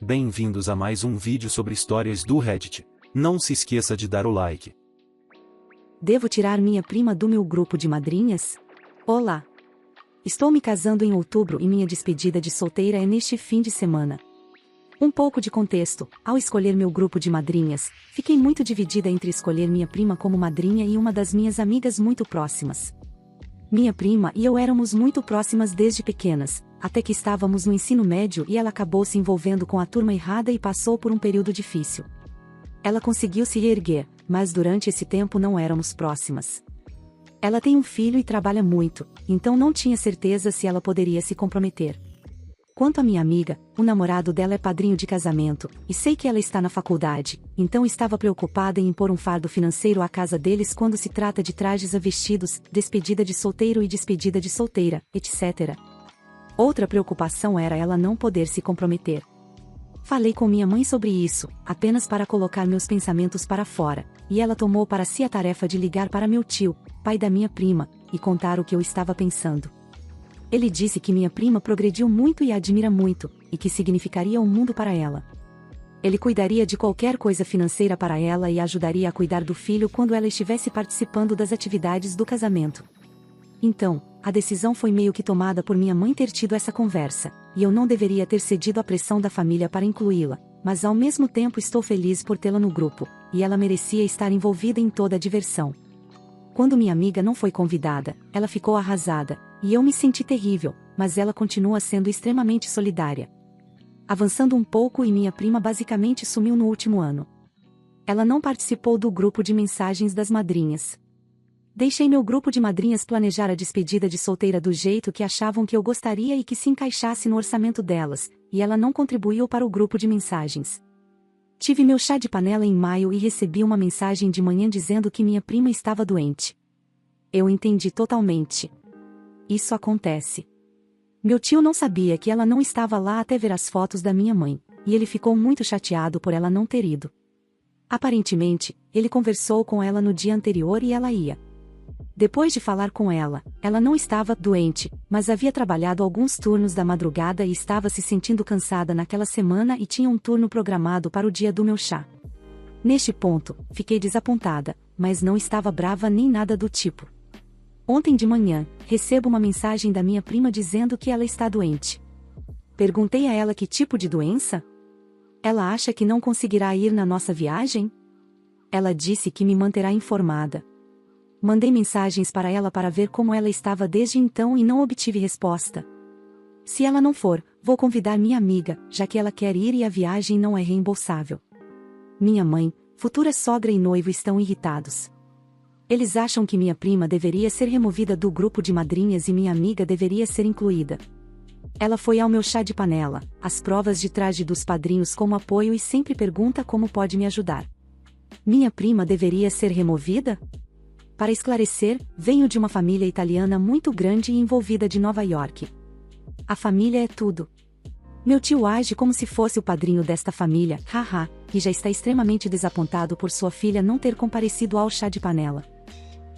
Bem-vindos a mais um vídeo sobre histórias do Reddit. Não se esqueça de dar o like. Devo tirar minha prima do meu grupo de madrinhas? Olá! Estou me casando em outubro e minha despedida de solteira é neste fim de semana. Um pouco de contexto: ao escolher meu grupo de madrinhas, fiquei muito dividida entre escolher minha prima como madrinha e uma das minhas amigas muito próximas. Minha prima e eu éramos muito próximas desde pequenas, até que estávamos no ensino médio e ela acabou se envolvendo com a turma errada e passou por um período difícil. Ela conseguiu se reerguer, mas durante esse tempo não éramos próximas. Ela tem um filho e trabalha muito, então não tinha certeza se ela poderia se comprometer. Quanto à minha amiga, o namorado dela é padrinho de casamento, e sei que ela está na faculdade, então estava preocupada em impor um fardo financeiro à casa deles quando se trata de trajes a vestidos, despedida de solteiro e despedida de solteira, etc. Outra preocupação era ela não poder se comprometer. Falei com minha mãe sobre isso, apenas para colocar meus pensamentos para fora, e ela tomou para si a tarefa de ligar para meu tio, pai da minha prima, e contar o que eu estava pensando. Ele disse que minha prima progrediu muito e a admira muito, e que significaria um mundo para ela. Ele cuidaria de qualquer coisa financeira para ela e ajudaria a cuidar do filho quando ela estivesse participando das atividades do casamento. Então, a decisão foi meio que tomada por minha mãe ter tido essa conversa, e eu não deveria ter cedido à pressão da família para incluí-la, mas ao mesmo tempo estou feliz por tê-la no grupo, e ela merecia estar envolvida em toda a diversão. Quando minha amiga não foi convidada, ela ficou arrasada, e eu me senti terrível, mas ela continua sendo extremamente solidária. Avançando um pouco e minha prima basicamente sumiu no último ano. Ela não participou do grupo de mensagens das madrinhas. Deixei meu grupo de madrinhas planejar a despedida de solteira do jeito que achavam que eu gostaria e que se encaixasse no orçamento delas, e ela não contribuiu para o grupo de mensagens. Tive meu chá de panela em maio e recebi uma mensagem de manhã dizendo que minha prima estava doente. Eu entendi totalmente. Isso acontece. Meu tio não sabia que ela não estava lá até ver as fotos da minha mãe, e ele ficou muito chateado por ela não ter ido. Aparentemente, ele conversou com ela no dia anterior e ela ia. Depois de falar com ela, ela não estava doente, mas havia trabalhado alguns turnos da madrugada e estava se sentindo cansada naquela semana e tinha um turno programado para o dia do meu chá. Neste ponto, fiquei desapontada, mas não estava brava nem nada do tipo. Ontem de manhã, recebo uma mensagem da minha prima dizendo que ela está doente. Perguntei a ela que tipo de doença? Ela acha que não conseguirá ir na nossa viagem? Ela disse que me manterá informada. Mandei mensagens para ela para ver como ela estava desde então e não obtive resposta. Se ela não for, vou convidar minha amiga, já que ela quer ir e a viagem não é reembolsável. Minha mãe, futura sogra e noivo estão irritados. Eles acham que minha prima deveria ser removida do grupo de madrinhas e minha amiga deveria ser incluída. Ela foi ao meu chá de panela, às provas de traje dos padrinhos como apoio e sempre pergunta como pode me ajudar. Minha prima deveria ser removida? Para esclarecer, venho de uma família italiana muito grande e envolvida de Nova York. A família é tudo. Meu tio age como se fosse o padrinho desta família, haha, e já está extremamente desapontado por sua filha não ter comparecido ao chá de panela.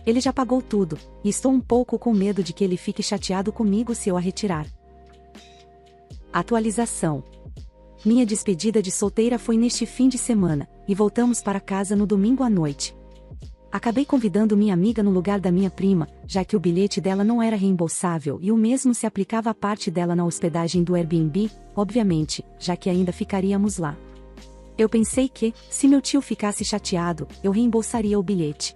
Ele já pagou tudo, e estou um pouco com medo de que ele fique chateado comigo se eu a retirar. Atualização. Minha despedida de solteira foi neste fim de semana, e voltamos para casa no domingo à noite. Acabei convidando minha amiga no lugar da minha prima, já que o bilhete dela não era reembolsável e o mesmo se aplicava à parte dela na hospedagem do Airbnb, obviamente, já que ainda ficaríamos lá. Eu pensei que, se meu tio ficasse chateado, eu reembolsaria o bilhete.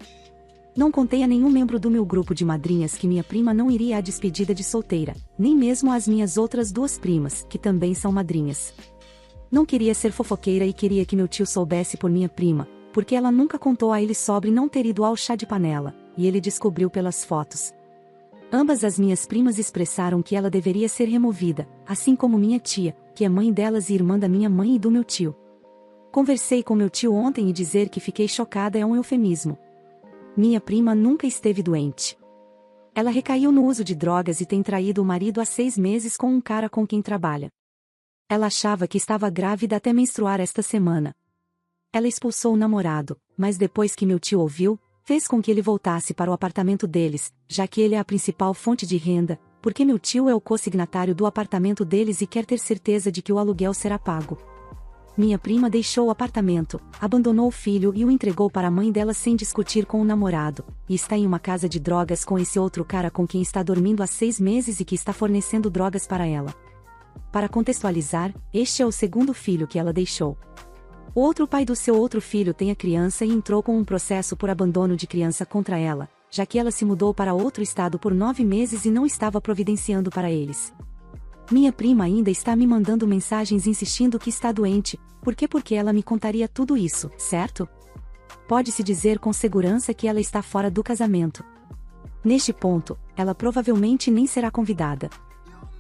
Não contei a nenhum membro do meu grupo de madrinhas que minha prima não iria à despedida de solteira, nem mesmo às minhas outras duas primas, que também são madrinhas. Não queria ser fofoqueira e queria que meu tio soubesse por minha prima, porque ela nunca contou a ele sobre não ter ido ao chá de panela, e ele descobriu pelas fotos. Ambas as minhas primas expressaram que ela deveria ser removida, assim como minha tia, que é mãe delas e irmã da minha mãe e do meu tio. Conversei com meu tio ontem e dizer que fiquei chocada é um eufemismo. Minha prima nunca esteve doente. Ela recaiu no uso de drogas e tem traído o marido há 6 meses com um cara com quem trabalha. Ela achava que estava grávida até menstruar esta semana. Ela expulsou o namorado, mas depois que meu tio ouviu, fez com que ele voltasse para o apartamento deles, já que ele é a principal fonte de renda, porque meu tio é o co-signatário do apartamento deles e quer ter certeza de que o aluguel será pago. Minha prima deixou o apartamento, abandonou o filho e o entregou para a mãe dela sem discutir com o namorado, e está em uma casa de drogas com esse outro cara com quem está dormindo há 6 meses e que está fornecendo drogas para ela. Para contextualizar, este é o segundo filho que ela deixou. O outro pai do seu outro filho tem a criança e entrou com um processo por abandono de criança contra ela, já que ela se mudou para outro estado por 9 meses e não estava providenciando para eles. Minha prima ainda está me mandando mensagens insistindo que está doente, porque ela me contaria tudo isso, certo? Pode-se dizer com segurança que ela está fora do casamento. Neste ponto, ela provavelmente nem será convidada.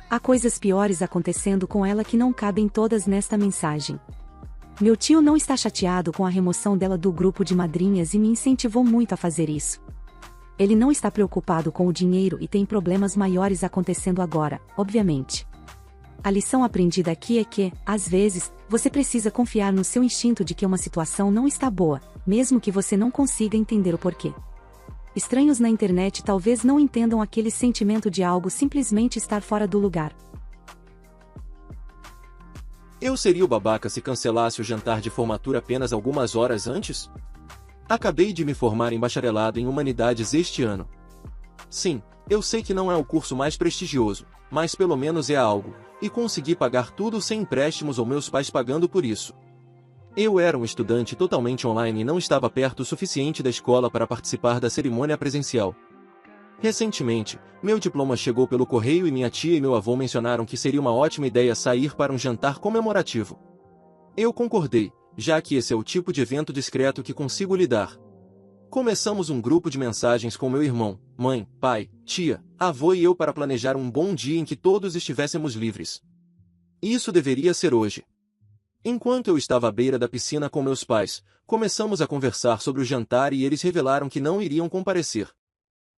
Há coisas piores acontecendo com ela que não cabem todas nesta mensagem. Meu tio não está chateado com a remoção dela do grupo de madrinhas e me incentivou muito a fazer isso. Ele não está preocupado com o dinheiro e tem problemas maiores acontecendo agora, obviamente. A lição aprendida aqui é que, às vezes, você precisa confiar no seu instinto de que uma situação não está boa, mesmo que você não consiga entender o porquê. Estranhos na internet talvez não entendam aquele sentimento de algo simplesmente estar fora do lugar. Eu seria o babaca se cancelasse o jantar de formatura apenas algumas horas antes? Acabei de me formar em bacharelado em Humanidades este ano. Sim, eu sei que não é o curso mais prestigioso, mas pelo menos é algo, e consegui pagar tudo sem empréstimos ou meus pais pagando por isso. Eu era um estudante totalmente online e não estava perto o suficiente da escola para participar da cerimônia presencial. Recentemente, meu diploma chegou pelo correio e minha tia e meu avô mencionaram que seria uma ótima ideia sair para um jantar comemorativo. Eu concordei, já que esse é o tipo de evento discreto que consigo lidar. Começamos um grupo de mensagens com meu irmão, mãe, pai, tia, avô e eu para planejar um bom dia em que todos estivéssemos livres. Isso deveria ser hoje. Enquanto eu estava à beira da piscina com meus pais, começamos a conversar sobre o jantar e eles revelaram que não iriam comparecer.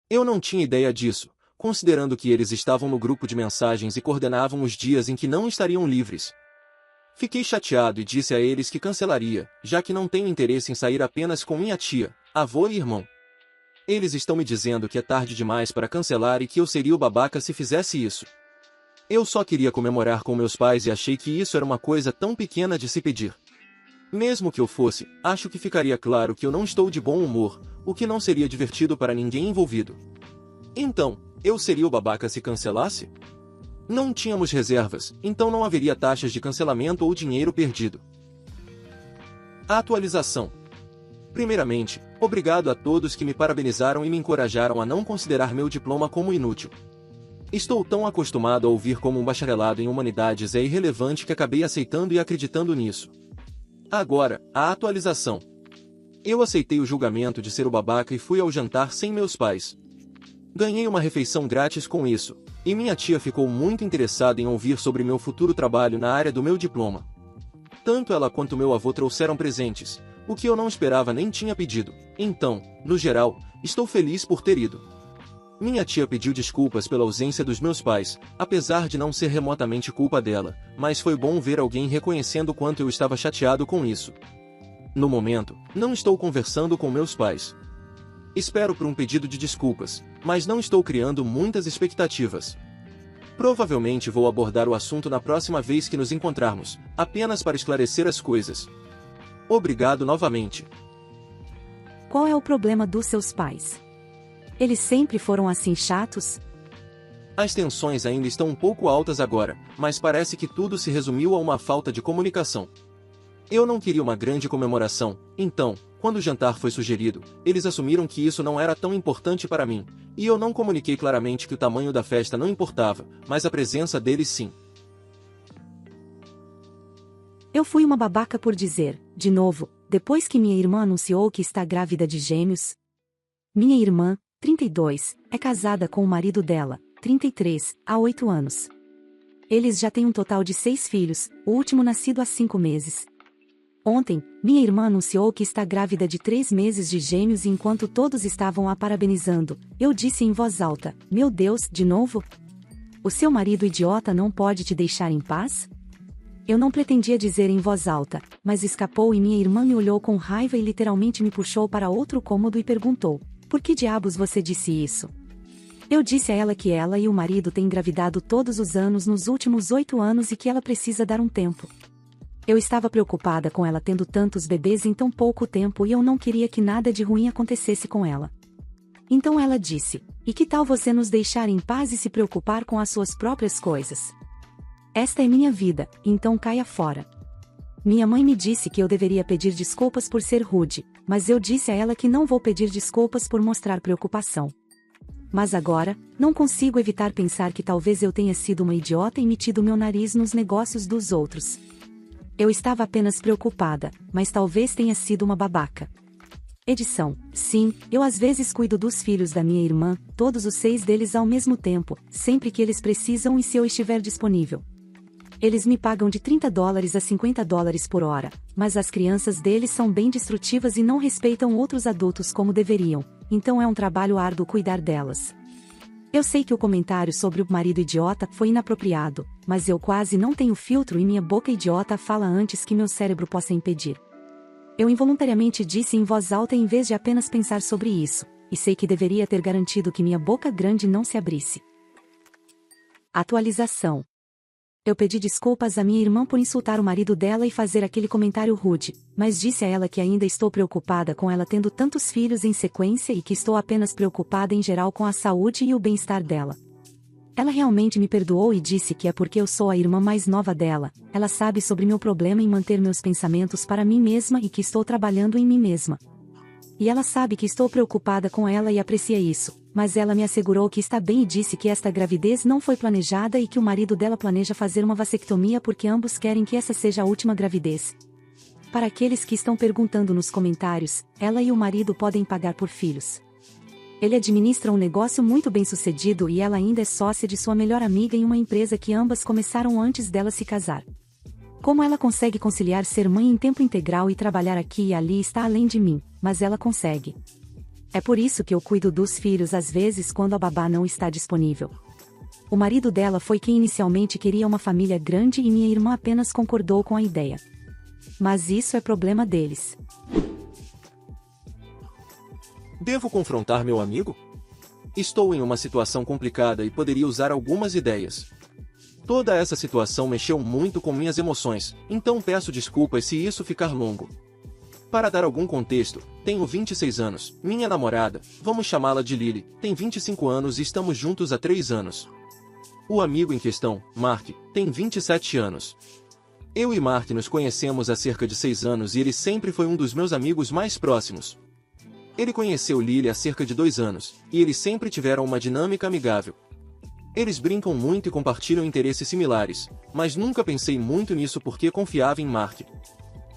Eu não tinha ideia disso, considerando que eles estavam no grupo de mensagens e coordenavam os dias em que não estariam livres. Fiquei chateado e disse a eles que cancelaria, já que não tenho interesse em sair apenas com minha tia, avô e irmão. Eles estão me dizendo que é tarde demais para cancelar e que eu seria o babaca se fizesse isso. Eu só queria comemorar com meus pais e achei que isso era uma coisa tão pequena de se pedir. Mesmo que eu fosse, acho que ficaria claro que eu não estou de bom humor, o que não seria divertido para ninguém envolvido. Então, eu seria o babaca se cancelasse? Não tínhamos reservas, então não haveria taxas de cancelamento ou dinheiro perdido. A atualização. Primeiramente, obrigado a todos que me parabenizaram e me encorajaram a não considerar meu diploma como inútil. Estou tão acostumado a ouvir como um bacharelado em humanidades é irrelevante que acabei aceitando e acreditando nisso. Agora, a atualização. Eu aceitei o julgamento de ser o babaca e fui ao jantar sem meus pais. Ganhei uma refeição grátis com isso, e minha tia ficou muito interessada em ouvir sobre meu futuro trabalho na área do meu diploma. Tanto ela quanto meu avô trouxeram presentes, o que eu não esperava nem tinha pedido, então, no geral, estou feliz por ter ido. Minha tia pediu desculpas pela ausência dos meus pais, apesar de não ser remotamente culpa dela, mas foi bom ver alguém reconhecendo o quanto eu estava chateado com isso. No momento, não estou conversando com meus pais. Espero por um pedido de desculpas, mas não estou criando muitas expectativas. Provavelmente vou abordar o assunto na próxima vez que nos encontrarmos, apenas para esclarecer as coisas. Obrigado novamente. Qual é o problema dos seus pais? Eles sempre foram assim chatos? As tensões ainda estão um pouco altas agora, mas parece que tudo se resumiu a uma falta de comunicação. Eu não queria uma grande comemoração, então, quando o jantar foi sugerido, eles assumiram que isso não era tão importante para mim, e eu não comuniquei claramente que o tamanho da festa não importava, mas a presença deles sim. Eu fui uma babaca por dizer, de novo, depois que minha irmã anunciou que está grávida de gêmeos. Minha irmã, 32, é casada com o marido dela, 33, há 8 anos. Eles já têm um total de 6 filhos, o último nascido há 5 meses. Ontem, minha irmã anunciou que está grávida de 3 meses de gêmeos e enquanto todos estavam a parabenizando, eu disse em voz alta, meu Deus, de novo? O seu marido idiota não pode te deixar em paz? Eu não pretendia dizer em voz alta, mas escapou e minha irmã me olhou com raiva e literalmente me puxou para outro cômodo e perguntou, por que diabos você disse isso? Eu disse a ela que ela e o marido têm engravidado todos os anos nos últimos 8 anos e que ela precisa dar um tempo. Eu estava preocupada com ela tendo tantos bebês em tão pouco tempo e eu não queria que nada de ruim acontecesse com ela. Então ela disse: "E que tal você nos deixar em paz e se preocupar com as suas próprias coisas? Esta é minha vida, então caia fora." Minha mãe me disse que eu deveria pedir desculpas por ser rude, mas eu disse a ela que não vou pedir desculpas por mostrar preocupação. Mas agora, não consigo evitar pensar que talvez eu tenha sido uma idiota e metido meu nariz nos negócios dos outros. Eu estava apenas preocupada, mas talvez tenha sido uma babaca. Edição: sim, eu às vezes cuido dos filhos da minha irmã, todos os 6 deles ao mesmo tempo, sempre que eles precisam e se eu estiver disponível. Eles me pagam de $30 a $50 por hora, mas as crianças deles são bem destrutivas e não respeitam outros adultos como deveriam, então é um trabalho árduo cuidar delas. Eu sei que o comentário sobre o marido idiota foi inapropriado, mas eu quase não tenho filtro e minha boca idiota fala antes que meu cérebro possa impedir. Eu involuntariamente disse em voz alta em vez de apenas pensar sobre isso, e sei que deveria ter garantido que minha boca grande não se abrisse. Atualização. Eu pedi desculpas à minha irmã por insultar o marido dela e fazer aquele comentário rude, mas disse a ela que ainda estou preocupada com ela tendo tantos filhos em sequência e que estou apenas preocupada em geral com a saúde e o bem-estar dela. Ela realmente me perdoou e disse que é porque eu sou a irmã mais nova dela, ela sabe sobre meu problema em manter meus pensamentos para mim mesma e que estou trabalhando em mim mesma. E ela sabe que estou preocupada com ela e aprecia isso, mas ela me assegurou que está bem e disse que esta gravidez não foi planejada e que o marido dela planeja fazer uma vasectomia porque ambos querem que essa seja a última gravidez. Para aqueles que estão perguntando nos comentários, ela e o marido podem pagar por filhos. Ele administra um negócio muito bem sucedido e ela ainda é sócia de sua melhor amiga em uma empresa que ambas começaram antes dela se casar. Como ela consegue conciliar ser mãe em tempo integral e trabalhar aqui e ali está além de mim, mas ela consegue. É por isso que eu cuido dos filhos às vezes quando a babá não está disponível. O marido dela foi quem inicialmente queria uma família grande e minha irmã apenas concordou com a ideia. Mas isso é problema deles. Devo confrontar meu amigo? Estou em uma situação complicada e poderia usar algumas ideias. Toda essa situação mexeu muito com minhas emoções, então peço desculpas se isso ficar longo. Para dar algum contexto, tenho 26 anos, minha namorada, vamos chamá-la de Lily, tem 25 anos e estamos juntos há 3 anos. O amigo em questão, Mark, tem 27 anos. Eu e Mark nos conhecemos há cerca de 6 anos e ele sempre foi um dos meus amigos mais próximos. Ele conheceu Lily há cerca de 2 anos, e eles sempre tiveram uma dinâmica amigável. Eles brincam muito e compartilham interesses similares, mas nunca pensei muito nisso porque confiava em Mark.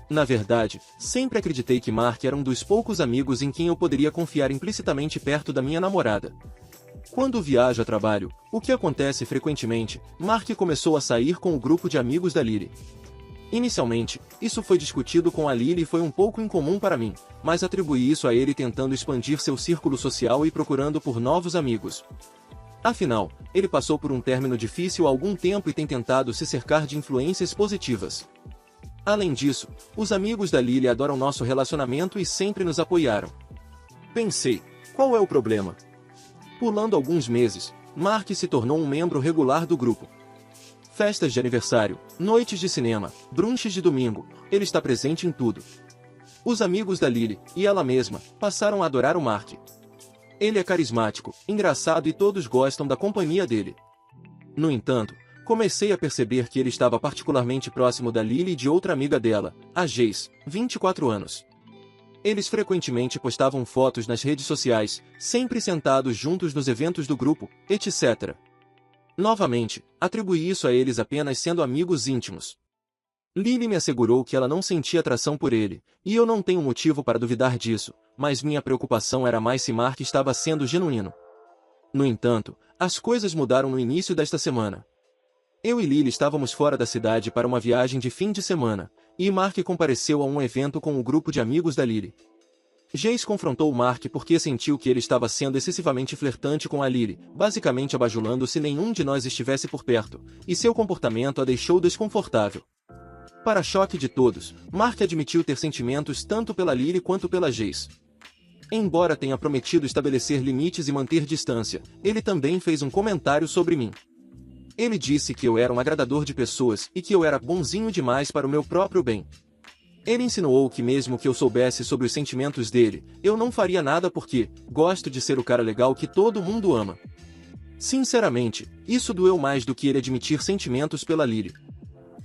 Na verdade, sempre acreditei que Mark era um dos poucos amigos em quem eu poderia confiar implicitamente perto da minha namorada. Quando viajo a trabalho, o que acontece frequentemente, Mark começou a sair com o grupo de amigos da Lily. Inicialmente, isso foi discutido com a Lily e foi um pouco incomum para mim, mas atribuí isso a ele tentando expandir seu círculo social e procurando por novos amigos. Afinal, ele passou por um término difícil há algum tempo e tem tentado se cercar de influências positivas. Além disso, os amigos da Lily adoram nosso relacionamento e sempre nos apoiaram. Pensei, qual é o problema? Pulando alguns meses, Mark se tornou um membro regular do grupo. Festas de aniversário, noites de cinema, brunches de domingo, ele está presente em tudo. Os amigos da Lily, e ela mesma, passaram a adorar o Mark. Ele é carismático, engraçado e todos gostam da companhia dele. No entanto, comecei a perceber que ele estava particularmente próximo da Lily e de outra amiga dela, a Jace, 24 anos. Eles frequentemente postavam fotos nas redes sociais, sempre sentados juntos nos eventos do grupo, etc. Novamente, atribuí isso a eles apenas sendo amigos íntimos. Lily me assegurou que ela não sentia atração por ele, e eu não tenho motivo para duvidar disso, mas minha preocupação era mais se Mark estava sendo genuíno. No entanto, as coisas mudaram no início desta semana. Eu e Lily estávamos fora da cidade para uma viagem de fim de semana, e Mark compareceu a um evento com o grupo de amigos da Lily. Jace confrontou Mark porque sentiu que ele estava sendo excessivamente flertante com a Lily, basicamente abajulando se nenhum de nós estivesse por perto, e seu comportamento a deixou desconfortável. Para choque de todos, Mark admitiu ter sentimentos tanto pela Lily quanto pela Jace. Embora tenha prometido estabelecer limites e manter distância, ele também fez um comentário sobre mim. Ele disse que eu era um agradador de pessoas e que eu era bonzinho demais para o meu próprio bem. Ele insinuou que mesmo que eu soubesse sobre os sentimentos dele, eu não faria nada porque gosto de ser o cara legal que todo mundo ama. Sinceramente, isso doeu mais do que ele admitir sentimentos pela Lily.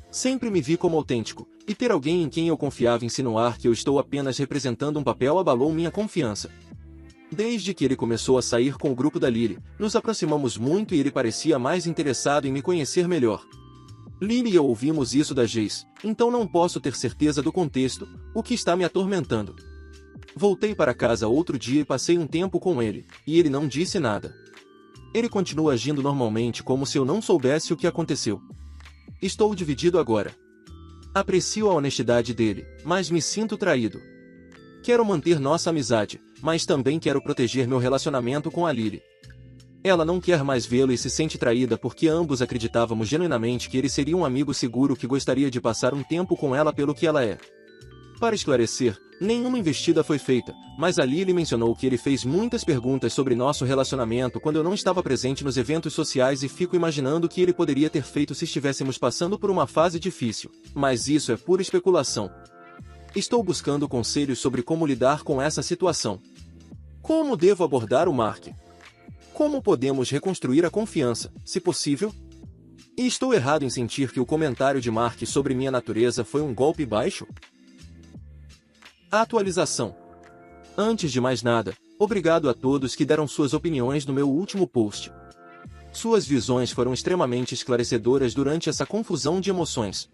Sempre me vi como autêntico, e ter alguém em quem eu confiava insinuar que eu estou apenas representando um papel abalou minha confiança. Desde que ele começou a sair com o grupo da Lily, nos aproximamos muito e ele parecia mais interessado em me conhecer melhor. Lily e eu ouvimos isso da Jace, então não posso ter certeza do contexto, o que está me atormentando. Voltei para casa outro dia e passei um tempo com ele, e ele não disse nada. Ele continua agindo normalmente como se eu não soubesse o que aconteceu. Estou dividido agora. Aprecio a honestidade dele, mas me sinto traído. Quero manter nossa amizade, mas também quero proteger meu relacionamento com a Lily. Ela não quer mais vê-lo e se sente traída porque ambos acreditávamos genuinamente que ele seria um amigo seguro que gostaria de passar um tempo com ela pelo que ela é. Para esclarecer, nenhuma investida foi feita, mas a Lily mencionou que ele fez muitas perguntas sobre nosso relacionamento quando eu não estava presente nos eventos sociais e fico imaginando o que ele poderia ter feito se estivéssemos passando por uma fase difícil, mas isso é pura especulação. Estou buscando conselhos sobre como lidar com essa situação. Como devo abordar o Mark? Como podemos reconstruir a confiança, se possível? E estou errado em sentir que o comentário de Mark sobre minha natureza foi um golpe baixo? Atualização. Antes de mais nada, obrigado a todos que deram suas opiniões no meu último post. Suas visões foram extremamente esclarecedoras durante essa confusão de emoções.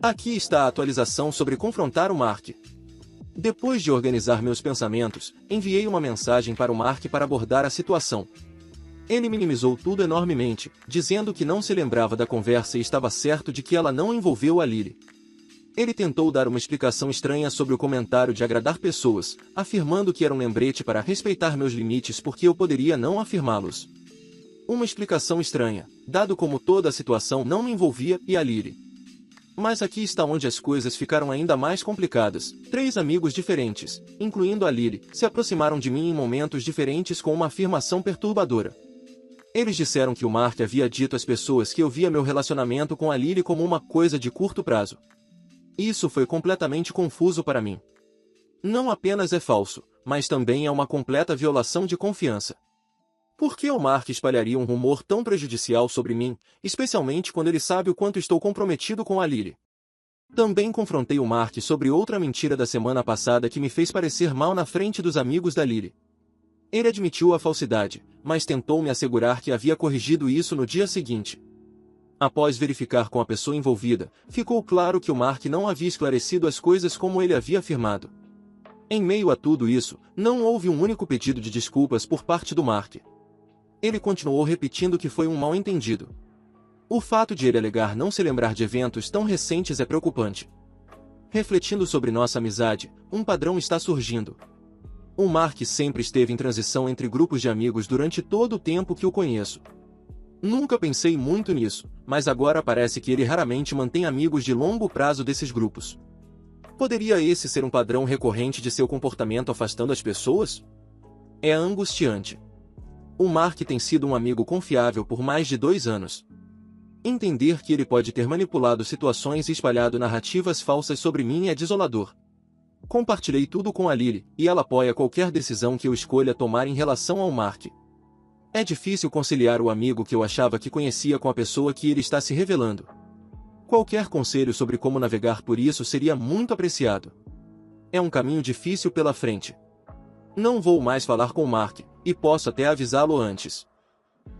Aqui está a atualização sobre confrontar o Mark. Depois de organizar meus pensamentos, enviei uma mensagem para o Mark para abordar a situação. Ele minimizou tudo enormemente, dizendo que não se lembrava da conversa e estava certo de que ela não envolveu a Lily. Ele tentou dar uma explicação estranha sobre o comentário de agradar pessoas, afirmando que era um lembrete para respeitar meus limites porque eu poderia não afirmá-los. Uma explicação estranha, dado como toda a situação não me envolvia e a Lily. Mas aqui está onde as coisas ficaram ainda mais complicadas. 3 amigos diferentes, incluindo a Lily, se aproximaram de mim em momentos diferentes com uma afirmação perturbadora. Eles disseram que o Mark havia dito às pessoas que eu via meu relacionamento com a Lily como uma coisa de curto prazo. Isso foi completamente confuso para mim. Não apenas é falso, mas também é uma completa violação de confiança. Por que o Mark espalharia um rumor tão prejudicial sobre mim, especialmente quando ele sabe o quanto estou comprometido com a Lily? Também confrontei o Mark sobre outra mentira da semana passada que me fez parecer mal na frente dos amigos da Lily. Ele admitiu a falsidade, mas tentou me assegurar que havia corrigido isso no dia seguinte. Após verificar com a pessoa envolvida, ficou claro que o Mark não havia esclarecido as coisas como ele havia afirmado. Em meio a tudo isso, não houve um único pedido de desculpas por parte do Mark. Ele continuou repetindo que foi um mal-entendido. O fato de ele alegar não se lembrar de eventos tão recentes é preocupante. Refletindo sobre nossa amizade, um padrão está surgindo. O Mark sempre esteve em transição entre grupos de amigos durante todo o tempo que o conheço. Nunca pensei muito nisso, mas agora parece que ele raramente mantém amigos de longo prazo desses grupos. Poderia esse ser um padrão recorrente de seu comportamento afastando as pessoas? É angustiante. O Mark tem sido um amigo confiável por mais de 2 anos. Entender que ele pode ter manipulado situações e espalhado narrativas falsas sobre mim é desolador. Compartilhei tudo com a Lily, e ela apoia qualquer decisão que eu escolha tomar em relação ao Mark. É difícil conciliar o amigo que eu achava que conhecia com a pessoa que ele está se revelando. Qualquer conselho sobre como navegar por isso seria muito apreciado. É um caminho difícil pela frente. Não vou mais falar com o Mark, e posso até avisá-lo antes.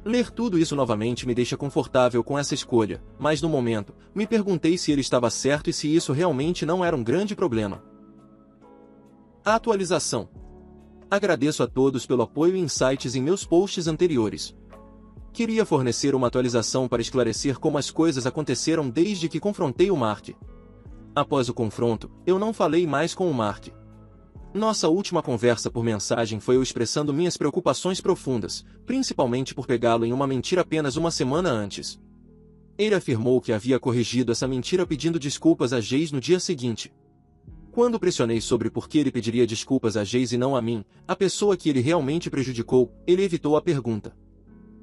Ler tudo isso novamente me deixa confortável com essa escolha, mas no momento, me perguntei se ele estava certo e se isso realmente não era um grande problema. Atualização. Agradeço a todos pelo apoio e insights em meus posts anteriores. Queria fornecer uma atualização para esclarecer como as coisas aconteceram desde que confrontei o Mark. Após o confronto, eu não falei mais com o Mark. Nossa última conversa por mensagem foi eu expressando minhas preocupações profundas, principalmente por pegá-lo em uma mentira apenas uma semana antes. Ele afirmou que havia corrigido essa mentira pedindo desculpas a Jace no dia seguinte. Quando pressionei sobre por que ele pediria desculpas a Jace e não a mim, a pessoa que ele realmente prejudicou, ele evitou a pergunta.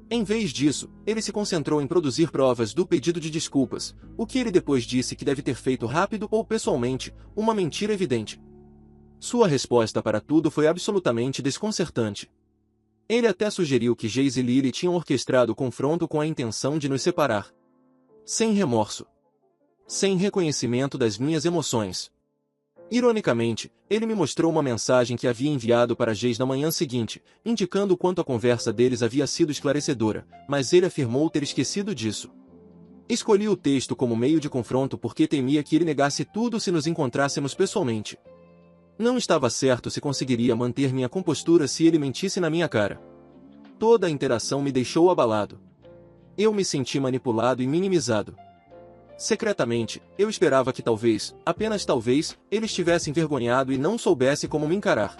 Em vez disso, ele se concentrou em produzir provas do pedido de desculpas, o que ele depois disse que deve ter feito rápido ou pessoalmente, uma mentira evidente. Sua resposta para tudo foi absolutamente desconcertante. Ele até sugeriu que Jace e Lily tinham orquestrado o confronto com a intenção de nos separar. Sem remorso. Sem reconhecimento das minhas emoções. Ironicamente, ele me mostrou uma mensagem que havia enviado para Jace na manhã seguinte, indicando o quanto a conversa deles havia sido esclarecedora, mas ele afirmou ter esquecido disso. Escolhi o texto como meio de confronto porque temia que ele negasse tudo se nos encontrássemos pessoalmente. Não estava certo se conseguiria manter minha compostura se ele mentisse na minha cara. Toda a interação me deixou abalado. Eu me senti manipulado e minimizado. Secretamente, eu esperava que talvez, apenas talvez, ele estivesse envergonhado e não soubesse como me encarar.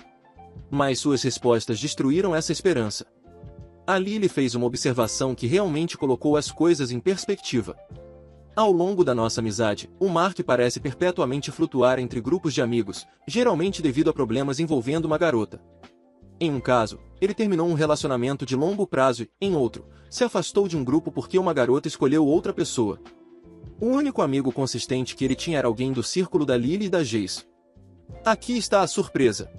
Mas suas respostas destruíram essa esperança. A Lily fez uma observação que realmente colocou as coisas em perspectiva. Ao longo da nossa amizade, o Mark parece perpetuamente flutuar entre grupos de amigos, geralmente devido a problemas envolvendo uma garota. Em um caso, ele terminou um relacionamento de longo prazo e, em outro, se afastou de um grupo porque uma garota escolheu outra pessoa. O único amigo consistente que ele tinha era alguém do círculo da Lily e da Jace. Aqui está a surpresa.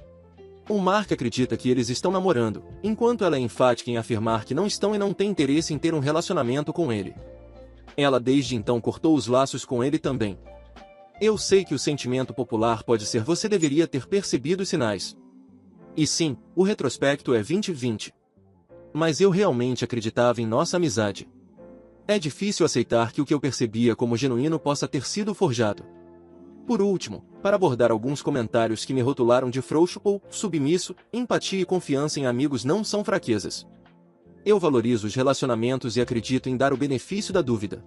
O Mark acredita que eles estão namorando, enquanto ela é enfática em afirmar que não estão e não tem interesse em ter um relacionamento com ele. Ela desde então cortou os laços com ele também. Eu sei que o sentimento popular pode ser você deveria ter percebido os sinais. E sim, o retrospecto é 2020. Mas eu realmente acreditava em nossa amizade. É difícil aceitar que o que eu percebia como genuíno possa ter sido forjado. Por último, para abordar alguns comentários que me rotularam de frouxo ou submisso, empatia e confiança em amigos não são fraquezas. Eu valorizo os relacionamentos e acredito em dar o benefício da dúvida.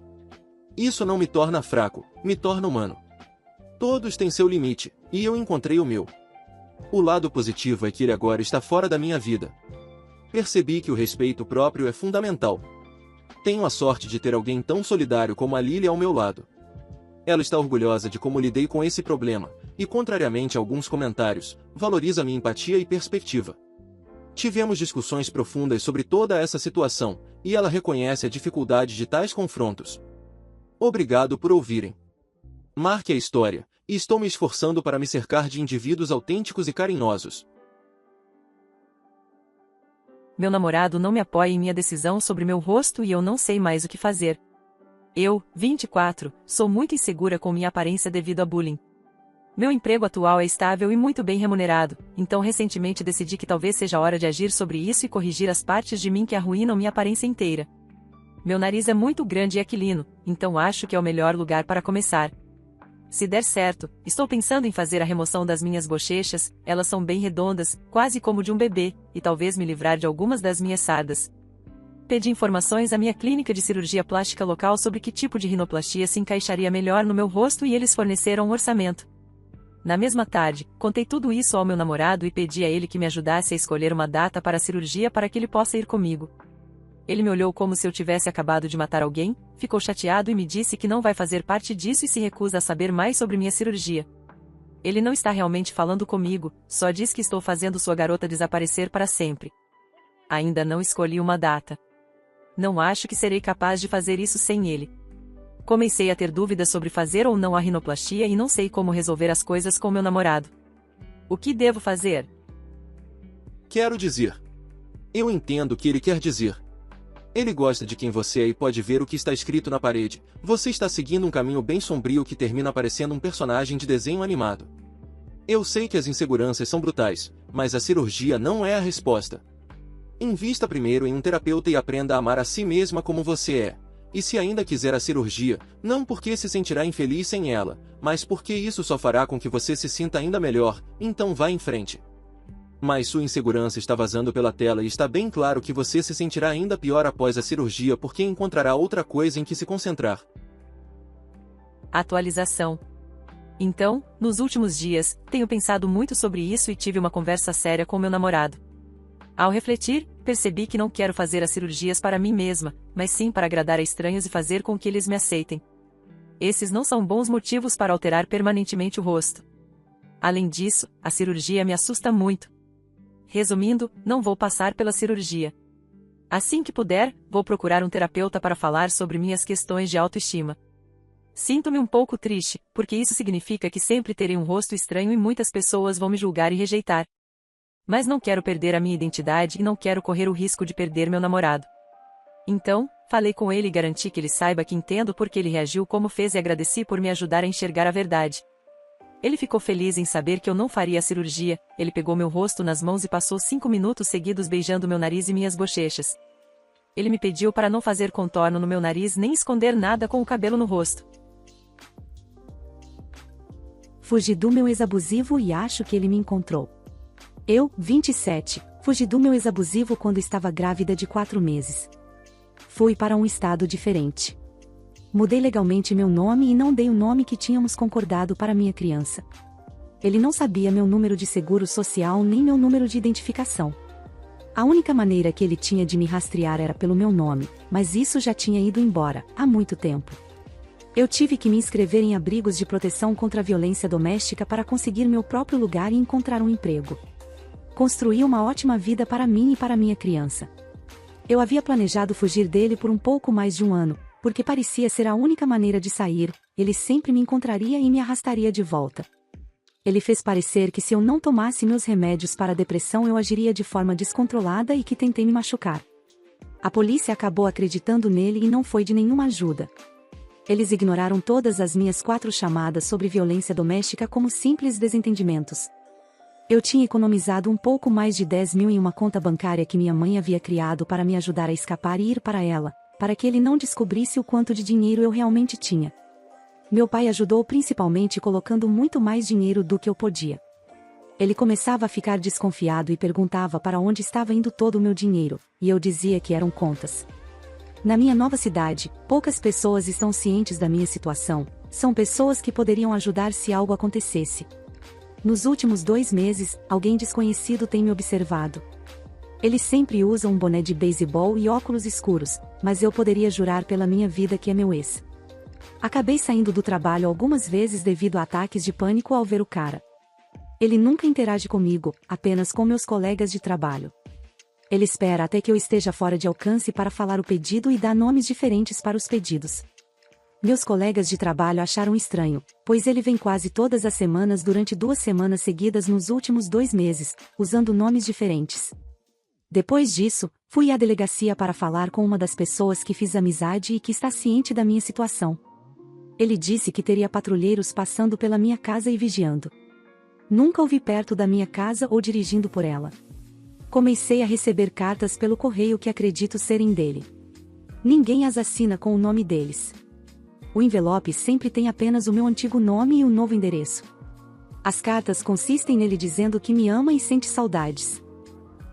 Isso não me torna fraco, me torna humano. Todos têm seu limite, e eu encontrei o meu. O lado positivo é que ele agora está fora da minha vida. Percebi que o respeito próprio é fundamental. Tenho a sorte de ter alguém tão solidário como a Lily ao meu lado. Ela está orgulhosa de como lidei com esse problema, e contrariamente a alguns comentários, valoriza minha empatia e perspectiva. Tivemos discussões profundas sobre toda essa situação, e ela reconhece a dificuldade de tais confrontos. Obrigado por ouvirem. Marque a história, e estou me esforçando para me cercar de indivíduos autênticos e carinhosos. Meu namorado não me apoia em minha decisão sobre meu rosto e eu não sei mais o que fazer. Eu, 24, sou muito insegura com minha aparência devido a bullying. Meu emprego atual é estável e muito bem remunerado, então recentemente decidi que talvez seja hora de agir sobre isso e corrigir as partes de mim que arruinam minha aparência inteira. Meu nariz é muito grande e aquilino, então acho que é o melhor lugar para começar. Se der certo, estou pensando em fazer a remoção das minhas bochechas, elas são bem redondas, quase como de um bebê, e talvez me livrar de algumas das minhas sardas. Pedi informações à minha clínica de cirurgia plástica local sobre que tipo de rinoplastia se encaixaria melhor no meu rosto e eles forneceram um orçamento. Na mesma tarde, contei tudo isso ao meu namorado e pedi a ele que me ajudasse a escolher uma data para a cirurgia para que ele possa ir comigo. Ele me olhou como se eu tivesse acabado de matar alguém, ficou chateado e me disse que não vai fazer parte disso e se recusa a saber mais sobre minha cirurgia. Ele não está realmente falando comigo, só diz que estou fazendo sua garota desaparecer para sempre. Ainda não escolhi uma data. Não acho que serei capaz de fazer isso sem ele. Comecei a ter dúvidas sobre fazer ou não a rinoplastia e não sei como resolver as coisas com meu namorado. O que devo fazer? Quero dizer. Eu entendo o que ele quer dizer. Ele gosta de quem você é e pode ver o que está escrito na parede. Você está seguindo um caminho bem sombrio que termina parecendo um personagem de desenho animado. Eu sei que as inseguranças são brutais, mas a cirurgia não é a resposta. Invista primeiro em um terapeuta e aprenda a amar a si mesma como você é. E se ainda quiser a cirurgia, não porque se sentirá infeliz sem ela, mas porque isso só fará com que você se sinta ainda melhor, então vá em frente. Mas sua insegurança está vazando pela tela e está bem claro que você se sentirá ainda pior após a cirurgia porque encontrará outra coisa em que se concentrar. Atualização. Então, nos últimos dias, tenho pensado muito sobre isso e tive uma conversa séria com meu namorado. Ao refletir, percebi que não quero fazer as cirurgias para mim mesma, mas sim para agradar a estranhos e fazer com que eles me aceitem. Esses não são bons motivos para alterar permanentemente o rosto. Além disso, a cirurgia me assusta muito. Resumindo, não vou passar pela cirurgia. Assim que puder, vou procurar um terapeuta para falar sobre minhas questões de autoestima. Sinto-me um pouco triste, porque isso significa que sempre terei um rosto estranho e muitas pessoas vão me julgar e rejeitar. Mas não quero perder a minha identidade e não quero correr o risco de perder meu namorado. Então, falei com ele e garanti que ele saiba que entendo por que ele reagiu como fez e agradeci por me ajudar a enxergar a verdade. Ele ficou feliz em saber que eu não faria a cirurgia, ele pegou meu rosto nas mãos e passou 5 minutos seguidos beijando meu nariz e minhas bochechas. Ele me pediu para não fazer contorno no meu nariz nem esconder nada com o cabelo no rosto. Fugi do meu ex-abusivo e acho que ele me encontrou. Eu, 27, fugi do meu ex-abusivo quando estava grávida de 4 meses. Fui para um estado diferente. Mudei legalmente meu nome e não dei o nome que tínhamos concordado para minha criança. Ele não sabia meu número de seguro social nem meu número de identificação. A única maneira que ele tinha de me rastrear era pelo meu nome, mas isso já tinha ido embora, há muito tempo. Eu tive que me inscrever em abrigos de proteção contra a violência doméstica para conseguir meu próprio lugar e encontrar um emprego. Construí uma ótima vida para mim e para minha criança. Eu havia planejado fugir dele por um pouco mais de um ano, porque parecia ser a única maneira de sair, ele sempre me encontraria e me arrastaria de volta. Ele fez parecer que se eu não tomasse meus remédios para a depressão eu agiria de forma descontrolada e que tentei me machucar. A polícia acabou acreditando nele e não foi de nenhuma ajuda. Eles ignoraram todas as minhas 4 chamadas sobre violência doméstica como simples desentendimentos. Eu tinha economizado um pouco mais de 10 mil em uma conta bancária que minha mãe havia criado para me ajudar a escapar e ir para ela, para que ele não descobrisse o quanto de dinheiro eu realmente tinha. Meu pai ajudou principalmente colocando muito mais dinheiro do que eu podia. Ele começava a ficar desconfiado e perguntava para onde estava indo todo o meu dinheiro, e eu dizia que eram contas. Na minha nova cidade, poucas pessoas estão cientes da minha situação, são pessoas que poderiam ajudar se algo acontecesse. Nos últimos 2 meses, alguém desconhecido tem me observado. Ele sempre usa um boné de beisebol e óculos escuros, mas eu poderia jurar pela minha vida que é meu ex. Acabei saindo do trabalho algumas vezes devido a ataques de pânico ao ver o cara. Ele nunca interage comigo, apenas com meus colegas de trabalho. Ele espera até que eu esteja fora de alcance para falar o pedido e dá nomes diferentes para os pedidos. Meus colegas de trabalho acharam estranho, pois ele vem quase todas as semanas durante 2 semanas seguidas nos últimos 2 meses, usando nomes diferentes. Depois disso, fui à delegacia para falar com uma das pessoas que fiz amizade e que está ciente da minha situação. Ele disse que teria patrulheiros passando pela minha casa e vigiando. Nunca o vi perto da minha casa ou dirigindo por ela. Comecei a receber cartas pelo correio que acredito serem dele. Ninguém as assina com o nome deles. O envelope sempre tem apenas o meu antigo nome e o novo endereço. As cartas consistem nele dizendo que me ama e sente saudades.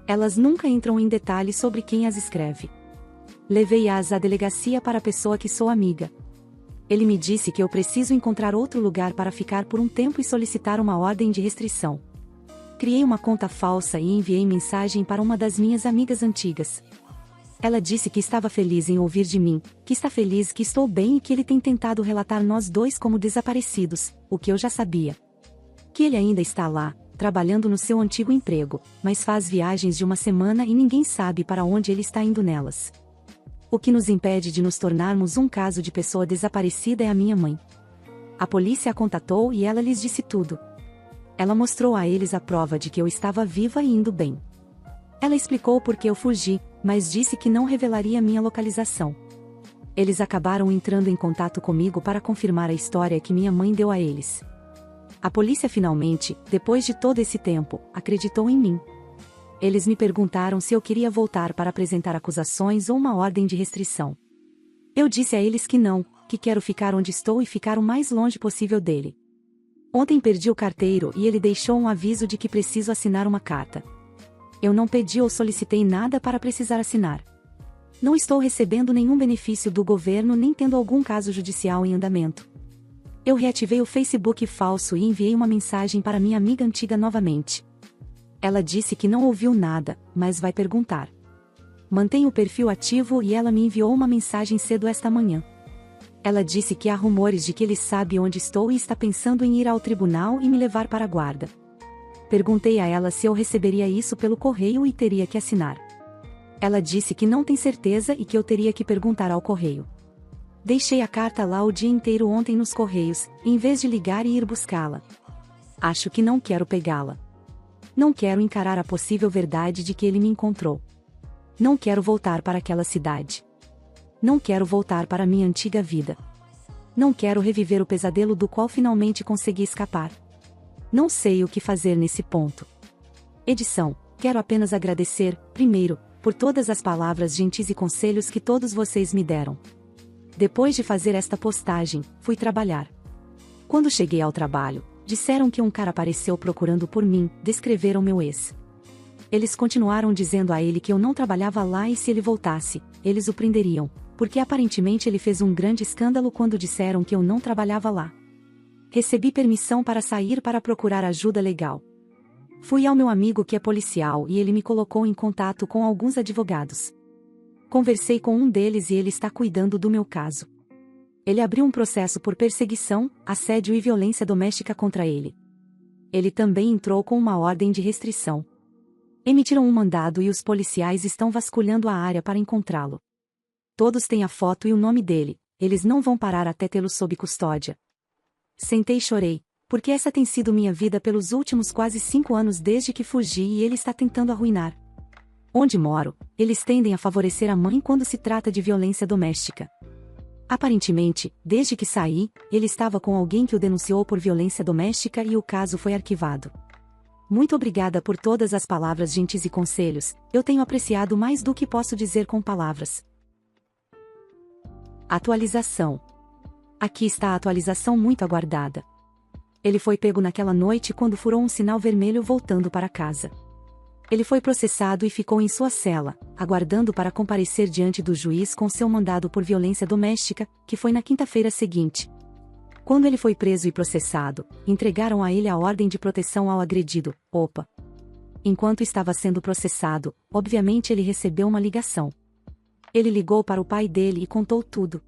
Elas nunca entram em detalhes sobre quem as escreve. Levei-as à delegacia para a pessoa que sou amiga. Ele me disse que eu preciso encontrar outro lugar para ficar por um tempo e solicitar uma ordem de restrição. Criei uma conta falsa e enviei mensagem para uma das minhas amigas antigas. Ela disse que estava feliz em ouvir de mim, que está feliz que estou bem e que ele tem tentado relatar nós 2 como desaparecidos, o que eu já sabia. Que ele ainda está lá, trabalhando no seu antigo emprego, mas faz viagens de 1 semana e ninguém sabe para onde ele está indo nelas. O que nos impede de nos tornarmos um caso de pessoa desaparecida é a minha mãe. A polícia a contatou e ela lhes disse tudo. Ela mostrou a eles a prova de que eu estava viva e indo bem. Ela explicou por que eu fugi, mas disse que não revelaria minha localização. Eles acabaram entrando em contato comigo para confirmar a história que minha mãe deu a eles. A polícia finalmente, depois de todo esse tempo, acreditou em mim. Eles me perguntaram se eu queria voltar para apresentar acusações ou uma ordem de restrição. Eu disse a eles que não, que quero ficar onde estou e ficar o mais longe possível dele. Ontem perdi o carteiro e ele deixou um aviso de que preciso assinar uma carta. Eu não pedi ou solicitei nada para precisar assinar. Não estou recebendo nenhum benefício do governo nem tendo algum caso judicial em andamento. Eu reativei o Facebook falso e enviei uma mensagem para minha amiga antiga novamente. Ela disse que não ouviu nada, mas vai perguntar. Mantenho o perfil ativo e ela me enviou uma mensagem cedo esta manhã. Ela disse que há rumores de que ele sabe onde estou e está pensando em ir ao tribunal e me levar para a guarda. Perguntei a ela se eu receberia isso pelo correio e teria que assinar. Ela disse que não tem certeza e que eu teria que perguntar ao correio. Deixei a carta lá o dia inteiro ontem nos correios, em vez de ligar e ir buscá-la. Acho que não quero pegá-la. Não quero encarar a possível verdade de que ele me encontrou. Não quero voltar para aquela cidade. Não quero voltar para minha antiga vida. Não quero reviver o pesadelo do qual finalmente consegui escapar. Não sei o que fazer nesse ponto. Edição: quero apenas agradecer, primeiro, por todas as palavras gentis e conselhos que todos vocês me deram. Depois de fazer esta postagem, fui trabalhar. Quando cheguei ao trabalho, disseram que um cara apareceu procurando por mim, descreveram meu ex. Eles continuaram dizendo a ele que eu não trabalhava lá e se ele voltasse, eles o prenderiam, porque aparentemente ele fez um grande escândalo quando disseram que eu não trabalhava lá. Recebi permissão para sair para procurar ajuda legal. Fui ao meu amigo que é policial e ele me colocou em contato com alguns advogados. Conversei com um deles e ele está cuidando do meu caso. Ele abriu um processo por perseguição, assédio e violência doméstica contra ele. Ele também entrou com uma ordem de restrição. Emitiram um mandado e os policiais estão vasculhando a área para encontrá-lo. Todos têm a foto e o nome dele, eles não vão parar até tê-lo sob custódia. Sentei e chorei, porque essa tem sido minha vida pelos últimos quase 5 anos desde que fugi e ele está tentando arruinar. Onde moro, eles tendem a favorecer a mãe quando se trata de violência doméstica. Aparentemente, desde que saí, ele estava com alguém que o denunciou por violência doméstica e o caso foi arquivado. Muito obrigada por todas as palavras gentis e conselhos, eu tenho apreciado mais do que posso dizer com palavras. Atualização. Aqui está a atualização muito aguardada. Ele foi pego naquela noite quando furou um sinal vermelho voltando para casa. Ele foi processado e ficou em sua cela, aguardando para comparecer diante do juiz com seu mandado por violência doméstica, que foi na quinta-feira seguinte. Quando ele foi preso e processado, entregaram a ele a ordem de proteção ao agredido, OPA. Enquanto estava sendo processado, obviamente ele recebeu uma ligação. Ele ligou para o pai dele e contou tudo.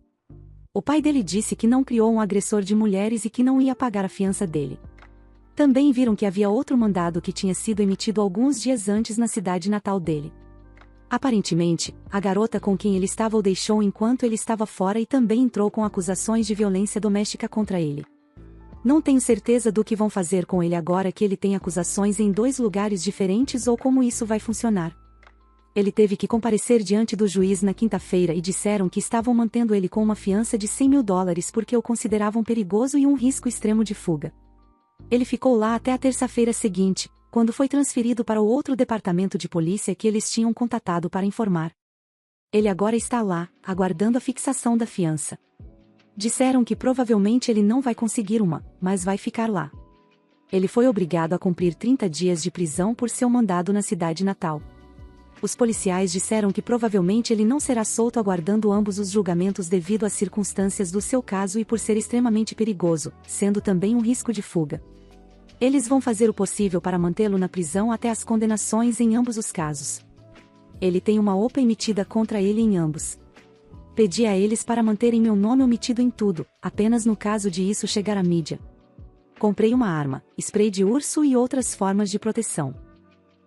O pai dele disse que não criou um agressor de mulheres e que não ia pagar a fiança dele. Também viram que havia outro mandado que tinha sido emitido alguns dias antes na cidade natal dele. Aparentemente, a garota com quem ele estava o deixou enquanto ele estava fora e também entrou com acusações de violência doméstica contra ele. Não tenho certeza do que vão fazer com ele agora que ele tem acusações em 2 lugares diferentes ou como isso vai funcionar. Ele teve que comparecer diante do juiz na quinta-feira e disseram que estavam mantendo ele com uma fiança de $100 mil porque o consideravam perigoso e um risco extremo de fuga. Ele ficou lá até a terça-feira seguinte, quando foi transferido para o outro departamento de polícia que eles tinham contatado para informar. Ele agora está lá, aguardando a fixação da fiança. Disseram que provavelmente ele não vai conseguir uma, mas vai ficar lá. Ele foi obrigado a cumprir 30 dias de prisão por seu mandado na cidade natal. Os policiais disseram que provavelmente ele não será solto aguardando ambos os julgamentos devido às circunstâncias do seu caso e por ser extremamente perigoso, sendo também um risco de fuga. Eles vão fazer o possível para mantê-lo na prisão até as condenações em ambos os casos. Ele tem uma OPA emitida contra ele em ambos. Pedi a eles para manterem meu nome omitido em tudo, apenas no caso de isso chegar à mídia. Comprei uma arma, spray de urso e outras formas de proteção.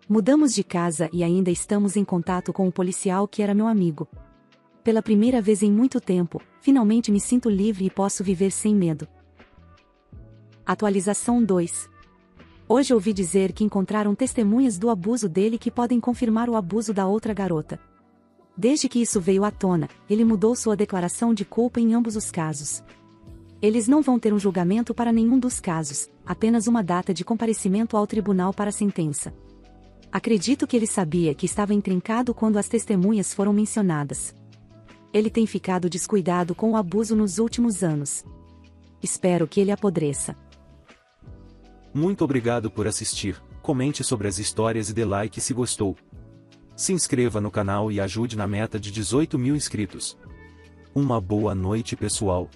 Mudamos de casa e ainda estamos em contato com o policial que era meu amigo. Pela primeira vez em muito tempo, finalmente me sinto livre e posso viver sem medo. Atualização 2. Hoje ouvi dizer que encontraram testemunhas do abuso dele que podem confirmar o abuso da outra garota. Desde que isso veio à tona, ele mudou sua declaração de culpa em ambos os casos. Eles não vão ter um julgamento para nenhum dos casos, apenas uma data de comparecimento ao tribunal para a sentença. Acredito que ele sabia que estava intrincado quando as testemunhas foram mencionadas. Ele tem ficado descuidado com o abuso nos últimos anos. Espero que ele apodreça. Muito obrigado por assistir, comente sobre as histórias e dê like se gostou. Se inscreva no canal e ajude na meta de 18 mil inscritos. Uma boa noite pessoal.